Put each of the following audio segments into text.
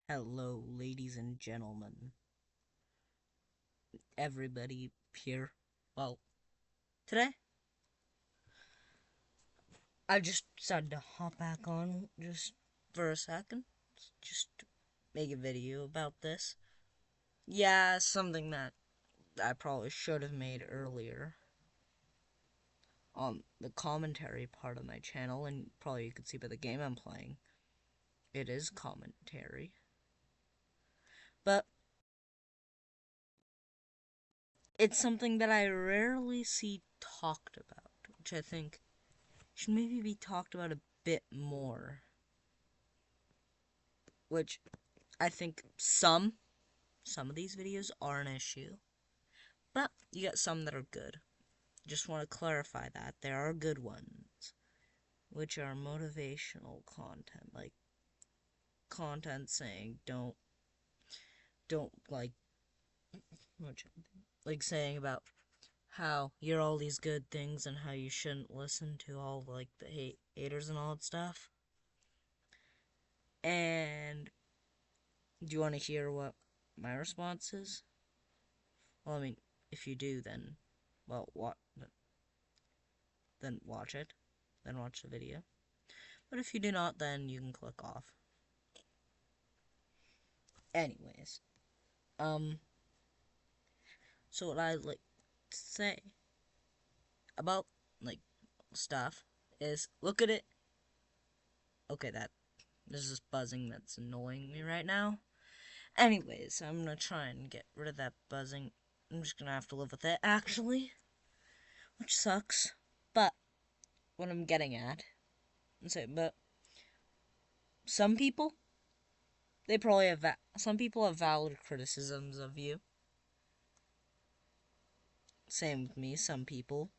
Hello, ladies and gentlemen. Everybody here. Well, today I just decided to hop back on just for a second. Just to make a video about this. Yeah, something that I probably should have made earlier on the commentary part of my channel, and probably you can see by the game I'm playing. It is commentary. But it's something that I rarely see talked about, which I think should maybe be talked about a bit more. Which I think some of these videos are an issue, but you got some that are good. Just want to clarify that there are good ones, which are motivational content, like content saying don't like saying about how you're all these good things and how you shouldn't listen to all like the haters and all that stuff. And do you want to hear what my response is? Well, I mean, if you do, then well, what? Then watch it. Then watch the video. But if you do not, then you can click off. Anyways, so what I like to say about like stuff is look at it. Okay, there's this buzzing that's annoying me right now. Anyways, I'm gonna try and get rid of that buzzing. I'm just gonna have to live with it actually, which sucks. But what I'm getting at, but some people they probably have some people have valid criticisms of you. Same with me. Some people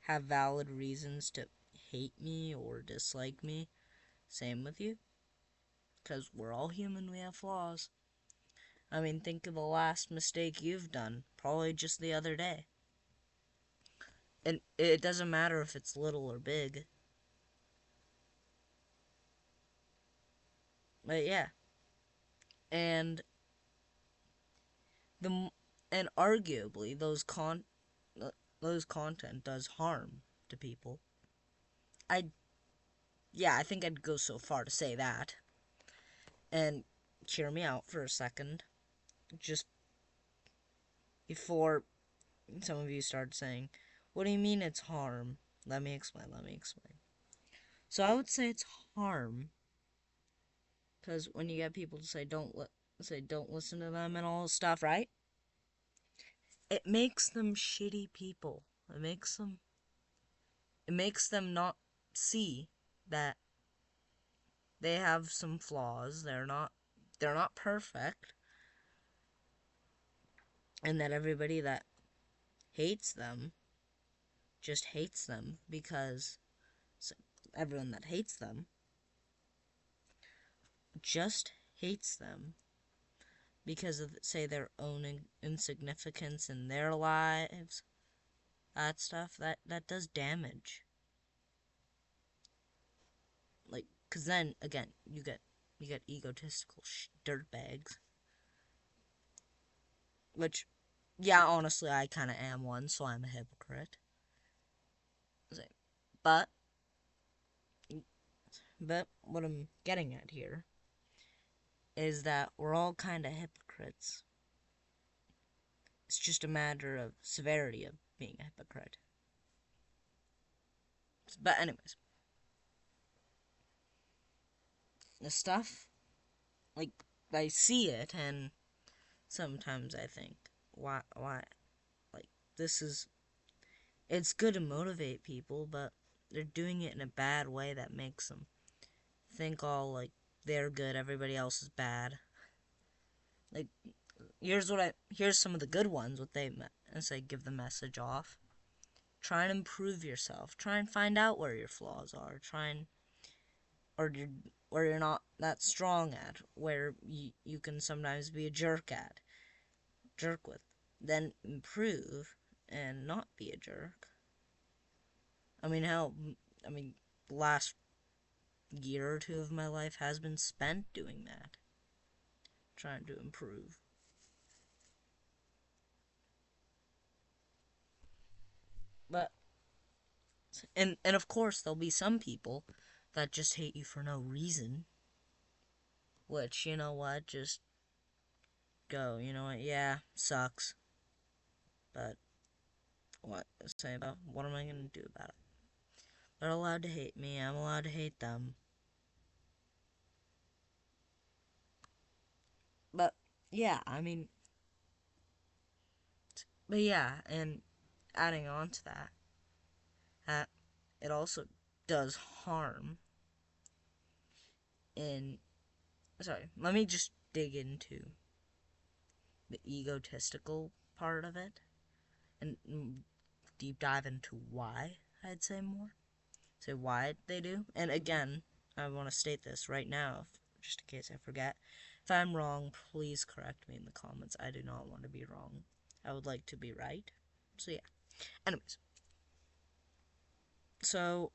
have valid reasons to hate me or dislike me. Same with you. Because we're all human, we have flaws. I mean, think of the last mistake you've done, probably just the other day. And it doesn't matter if it's little or big. But yeah. And the and arguably those content does harm to people. I Yeah, I think I'd go so far to say that. And hear me out for a second. Just before some of you start saying, what do you mean it's harm? Let me explain. So I would say it's harm because when you get people to say don't listen to them and all this stuff, right? It makes them shitty people. It makes them not see that they have some flaws. They're not perfect, and that everybody that hates them just hates them because everyone that hates them just hates them because of, say, their own insignificance in their lives. That stuff, that does damage. Like, cause then again, you get egotistical dirtbags, which, yeah, honestly, I kind of am one, so I'm a hypocrite. But, but what I'm getting at here is that we're all kind of hypocrites. It's just a matter of severity of being a hypocrite. But anyways, the stuff, like, I see it, and sometimes I think, why, like, it's good to motivate people, but they're doing it in a bad way that makes them think all, like, they're good, everybody else is bad. Like, here's some of the good ones, what they say, give the message off. Try and improve yourself. Try and find out where your flaws are. Or where you're not that strong at, where you can sometimes be a jerk with. Then improve and not be a jerk. I mean, the last year or two of my life has been spent doing that. trying to improve. But and of course there'll be some people that just hate you for no reason, which, you know what, just go, you know what, yeah, sucks. But what say about what am I gonna do about it? They're allowed to hate me, I'm allowed to hate them. But yeah, I mean, but yeah, and adding on to that, that it also does harm in, sorry, let me just dig into the egotistical part of it and deep dive into why, I'd say more. Say why they do. And again, I want to state this right now, just in case I forget. If I'm wrong, please correct me in the comments. I do not want to be wrong. I would like to be right. So yeah. Anyways. So,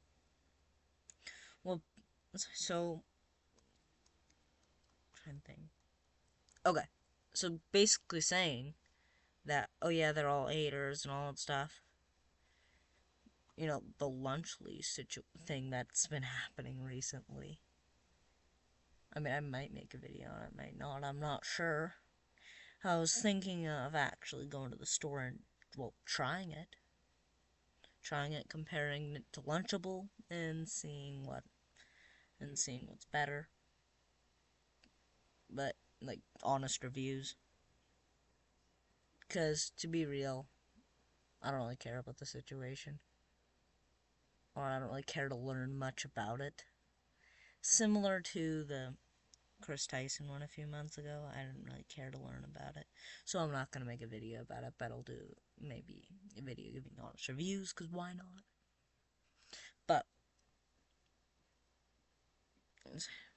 well, so, I'm trying to think. Okay. So basically saying that, oh yeah, they're all haters and all that stuff. You know, the lunch lease thing that's been happening recently. I mean, I might make a video on it, might not, I'm not sure. I was thinking of actually going to the store and, well, trying it, comparing it to Lunchable, and seeing what's better. But, like, honest reviews. Because, to be real, I don't really care about the situation. Or I don't really care to learn much about it. Similar to the Chris Tyson one a few months ago, I didn't really care to learn about it. So I'm not going to make a video about it, but I'll do maybe a video giving honest reviews, because why not? But,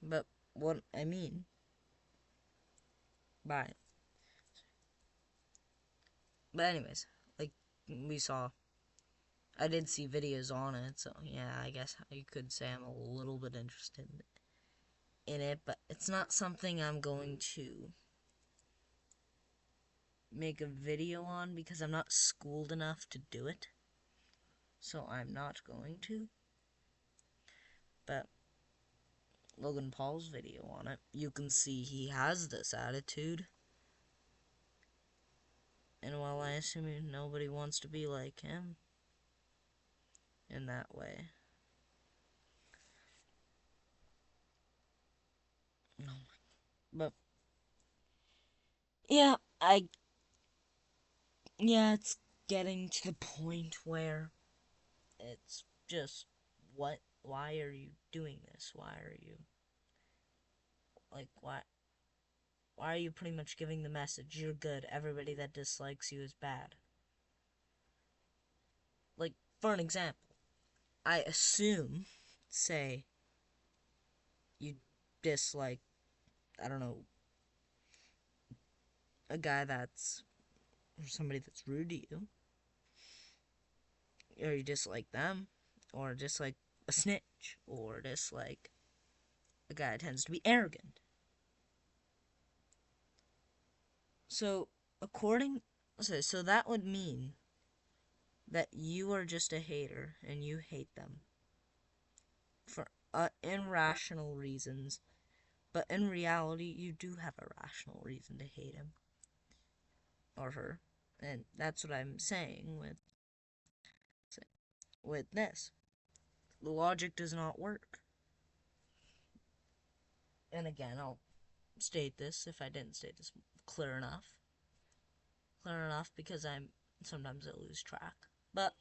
but what I mean by, but anyways, like, we saw, I did see videos on it, so yeah, I guess you could say I'm a little bit interested in it, but it's not something I'm going to make a video on because I'm not schooled enough to do it. So I'm not going to. But Logan Paul's video on it, you can see he has this attitude. And while I assume nobody wants to be like him in that way. No. But yeah, it's getting to the point where it's just, why are you doing this? Why are you pretty much giving the message you're good, everybody that dislikes you is bad? Like, for an example, I assume, say, you dislike, I don't know, a guy that's, or somebody that's rude to you, or you dislike them, or dislike a snitch, or dislike a guy that tends to be arrogant. So, so that would mean that you are just a hater and you hate them for irrational reasons, but in reality, you do have a rational reason to hate him or her, and that's what I'm saying with this. The logic does not work. And again, I'll state this if I didn't state this clear enough. Clear enough because sometimes I lose track. But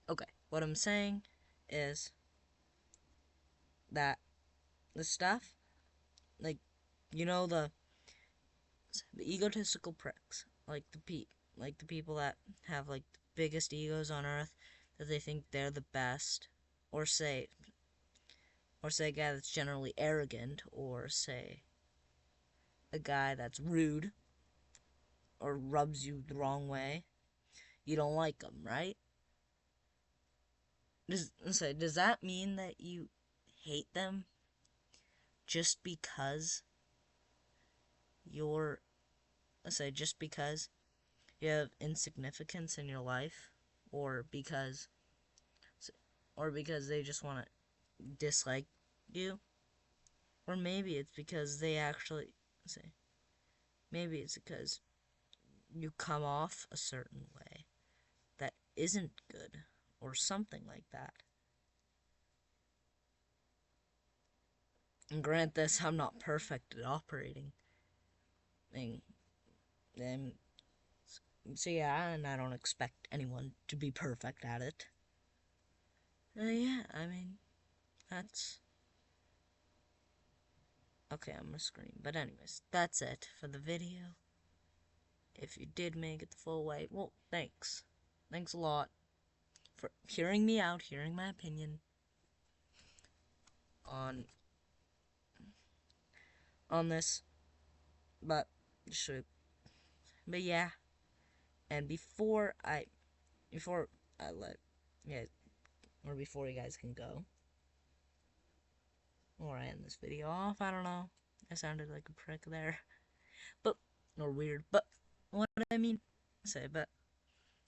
okay, what I'm saying is that the stuff, like, you know, the egotistical pricks, like the people that have like the biggest egos on earth, that they think they're the best, or say a guy that's generally arrogant, or say a guy that's rude or rubs you the wrong way, you don't like them, right? Does that mean that hate them just because you're, let's say, just because you have insignificance in your life, or because, or because they just want to dislike you, or maybe it's because they actually, say, maybe it's because you come off a certain way that isn't good, or something like that. And grant this, I'm not perfect at operating. And so yeah, and I don't expect anyone to be perfect at it. Yeah, I mean, that's okay. I'm gonna scream, but anyways, that's it for the video. If you did make it the full way, well, thanks a lot for hearing me out, hearing my opinion on this. But should, but yeah, and before I let, yeah, or before you guys can go, or I end this video off, I don't know. I sounded like a prick there, but or weird. But what I mean say, but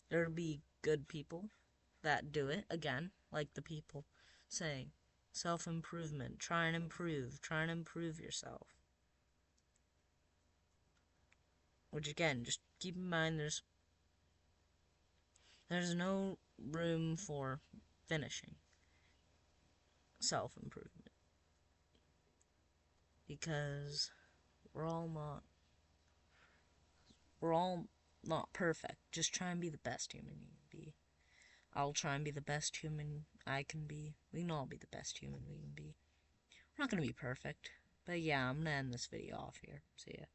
there'll be good people that do it again, like the people saying self-improvement, try and improve yourself. Which again, just keep in mind there's no room for finishing self-improvement, because we're all not we're all not perfect. Just try and be the best human you can be. I'll try and be the best human I can be. We can all be the best human we can be. We're not gonna be perfect. But yeah, I'm gonna end this video off here. See ya.